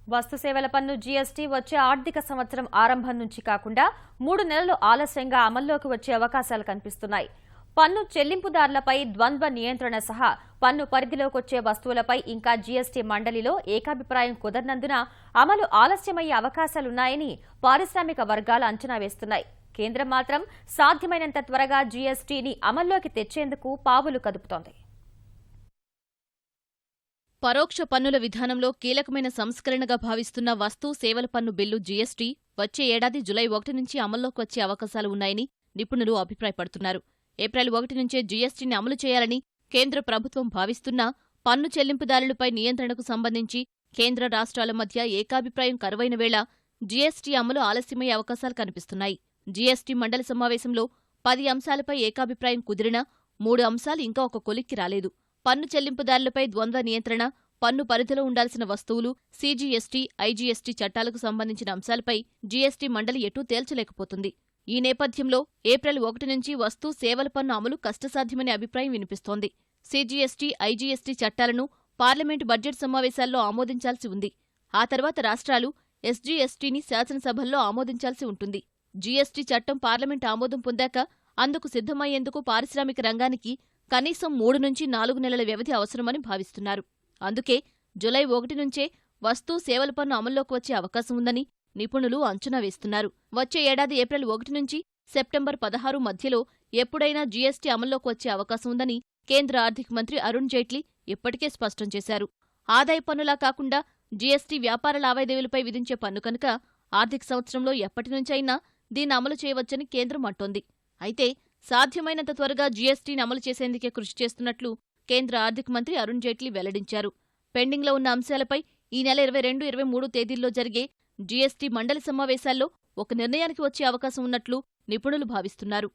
వస్తు సేవల పన్ను జీఎస్టీ వచ్చే ఆర్థిక సంవత్సరం ఆరంభం నుంచి కాకుండా 3 నెలలు ఆలస్యంగా అమల్లోకి వచ్చే అవకాశాలు కనిపిస్తున్నాయి. పన్ను చెల్లింపుదారులపై ద్వంద్వ నియంత్రణ సహా పన్ను పరిధిలోకొచ్చే వస్తువులపై ఇంకా జీఎస్టీ మండలిలో ఏకాభిప్రాయం కుదరనందున అమలు ఆలస్యమయ్యే అవకాశాలున్నాయని పారిశ్రామిక వర్గాలు అంచనా వేస్తున్నాయి. కేంద్రం మాత్రం సాధ్యమైనంత త్వరగా జీఎస్టీని అమల్లోకి తెచ్చేందుకు పావులు కదుపుతోంది. పరోక్ష పన్నుల విధానంలో కీలకమైన సంస్కరణగా భావిస్తున్న వస్తు సేవల పన్ను బిల్లు జీఎస్టీ వచ్చే ఏడాది జులై 1 నుంచి అమల్లోకి వచ్చే అవకాశాలు ఉన్నాయని నిపుణులు అభిప్రాయపడుతున్నారు. ఏప్రిల్ 1 నుంచే జీఎస్టీని అమలు చేయాలని కేంద్ర ప్రభుత్వం భావిస్తున్నా పన్ను చెల్లింపుదారులపై నియంత్రణకు సంబంధించి కేంద్ర రాష్ట్రాల మధ్య ఏకాభిప్రాయం కరువైన వేళ జీఎస్టీ అమలు ఆలస్యమయ్యే అవకాశాలు కనిపిస్తున్నాయి. జీఎస్టీ మండలి సమావేశంలో 10 అంశాలపై ఏకాభిప్రాయం కుదిరినా 3 అంశాలు ఇంకా ఒక కొలిక్కి రాలేదు. పన్ను చెల్లింపుదారులపై ద్వంద్వ నియంత్రణ, పన్ను పరిధిలో ఉండాల్సిన వస్తువులు, సీజీఎస్టీ, ఐజీఎస్టీ చట్టాలకు సంబంధించిన అంశాలపై జీఎస్టీ మండలి ఎటూ తేల్చలేకపోతుంది. ఈ నేపథ్యంలో ఏప్రిల్ 1 నుంచి వస్తు సేవల పన్ను అమలు కష్టసాధ్యమనే అభిప్రాయం వినిపిస్తోంది. సీజీఎస్టీ, ఐజీఎస్టీ చట్టాలను పార్లమెంటు బడ్జెట్ సమావేశాల్లో ఆమోదించాల్సి ఉంది. ఆ తర్వాత రాష్ట్రాలు ఎస్జీఎస్టీని శాసనసభల్లో ఆమోదించాల్సి ఉంటుంది. జీఎస్టీ చట్టం పార్లమెంటు ఆమోదం పొందాక అందుకు సిద్ధమయ్యేందుకు పారిశ్రామిక రంగానికి కనీసం 3 నుంచి 4 నెలల వ్యవధి అవసరమని భావిస్తున్నారు. అందుకే జులై 1 నుంచే వస్తు సేవల పన్ను అమల్లోకి వచ్చే అవకాశం ఉందని నిపుణులు అంచనా వేస్తున్నారు. వచ్చే ఏడాది ఏప్రిల్ 1 నుంచి సెప్టెంబర్ 16 మధ్యలో ఎప్పుడైనా జీఎస్టీ అమల్లోకి వచ్చే అవకాశం ఉందని కేంద్ర ఆర్థిక మంత్రి అరుణ్ జైట్లీ ఇప్పటికే స్పష్టం చేశారు. ఆదాయ పన్నులా కాకుండా జీఎస్టీ వ్యాపార లావాదేవీలపై విధించే పన్ను కనుక ఆర్థిక సంవత్సరంలో ఎప్పటినుంచైనా దీన్ని అమలు చేయవచ్చని కేంద్రం అంటోంది. అయితే సాధ్యమైనంత త్వరగా జీఎస్టీని అమలు చేసేందుకే కృషి చేస్తున్నట్లు కేంద్ర ఆర్థిక మంత్రి అరుణ్ జైట్లీ వెల్లడించారు. పెండింగ్లో ఉన్న అంశాలపై ఈ నెల 22, 23 తేదీల్లో జరిగే జీఎస్టీ మండలి సమావేశాల్లో ఒక నిర్ణయానికి వచ్చే అవకాశం ఉన్నట్లు నిపుణులు భావిస్తున్నారు.